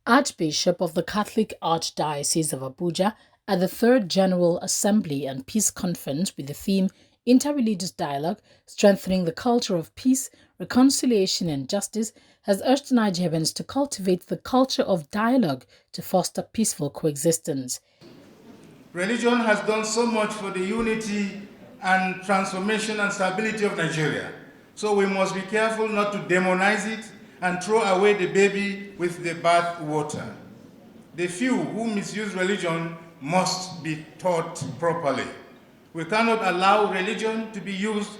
Archbishop of the Catholic Archdiocese of Abuja at the Third General Assembly and Peace Conference with the theme Interreligious Dialogue, Strengthening the Culture of Peace, Reconciliation and Justice, has urged Nigerians to cultivate the culture of dialogue to foster peaceful coexistence. Religion has done so much for the unity and transformation and stability of Nigeria. So we must be careful not to demonize it and throw away the baby with the bath water. The few who misuse religion must be taught properly. We cannot allow religion to be used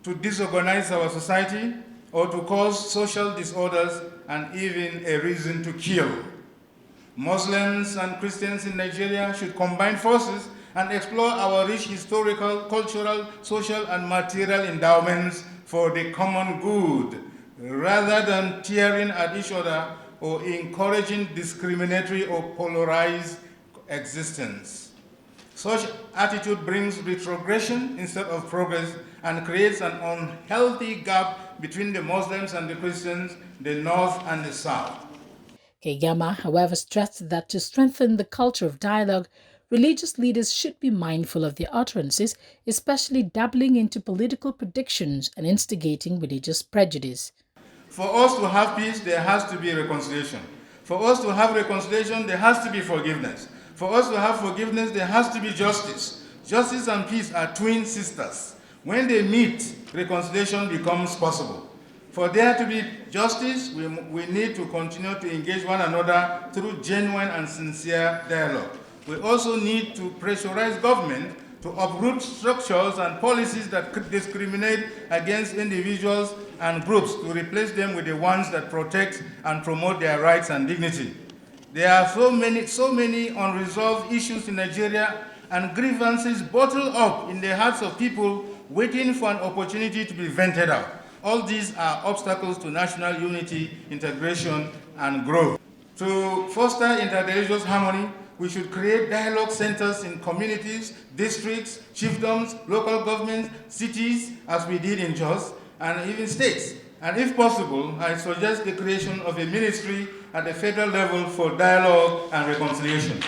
to disorganize our society or to cause social disorders and even a reason to kill. Muslims and Christians in Nigeria should combine forces and explore our rich historical, cultural, social, and material endowments for the common good, rather than tearing at each other or encouraging discriminatory or polarized existence. Such attitude brings retrogression instead of progress and creates an unhealthy gap between the Muslims and the Christians, the North and the South. Kaigama, however, stressed that to strengthen the culture of dialogue, religious leaders should be mindful of their utterances, especially dabbling into political predictions and instigating religious prejudice. For us to have peace, there has to be reconciliation. For us to have reconciliation, there has to be forgiveness. For us to have forgiveness, there has to be justice. Justice and peace are twin sisters. When they meet, reconciliation becomes possible. For there to be justice, we need to continue to engage one another through genuine and sincere dialogue. We also need to pressurize government to uproot structures and policies that could discriminate against individuals and groups to replace them with the ones that protect and promote their rights and dignity. There are so many unresolved issues in Nigeria and grievances bottled up in the hearts of people waiting for an opportunity to be vented out. All these are obstacles to national unity, integration, and growth. To foster interreligious harmony, we should create dialogue centers in communities, districts, chiefdoms, local governments, cities, as we did in Jos, and even states. And if possible, I suggest the creation of a ministry at the federal level for dialogue and reconciliation.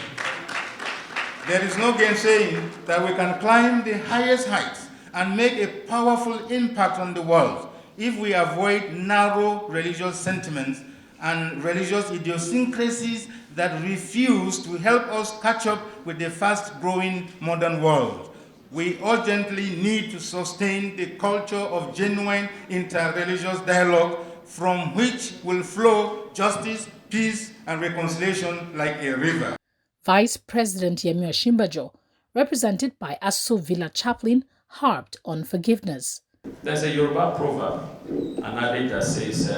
There is no gainsaying that we can climb the highest heights and make a powerful impact on the world if we avoid narrow religious sentiments and religious idiosyncrasies that refuse to help us catch up with the fast-growing modern world. We urgently need to sustain the culture of genuine interreligious dialogue from which will flow justice, peace, and reconciliation like a river. Vice President Yemi Osinbajo, represented by Aso Villa Chaplain, harped on forgiveness. There's a Yoruba proverb, an adage that says,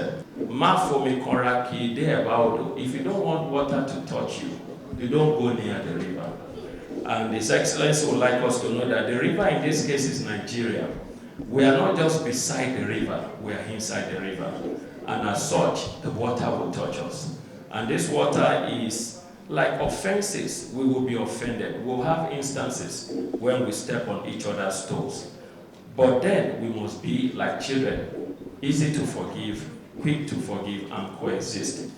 "Ma fomi konra ki de eba if you don't want water to touch you, you don't go near the river." And His Excellency would like us to know that the river in this case is Nigeria. We are not just beside the river, we are inside the river. And as such, the water will touch us. And this water is like offenses. We will be offended. We'll have instances when we step on each other's toes. But then we must be like children, easy to forgive, quick to forgive, and coexist.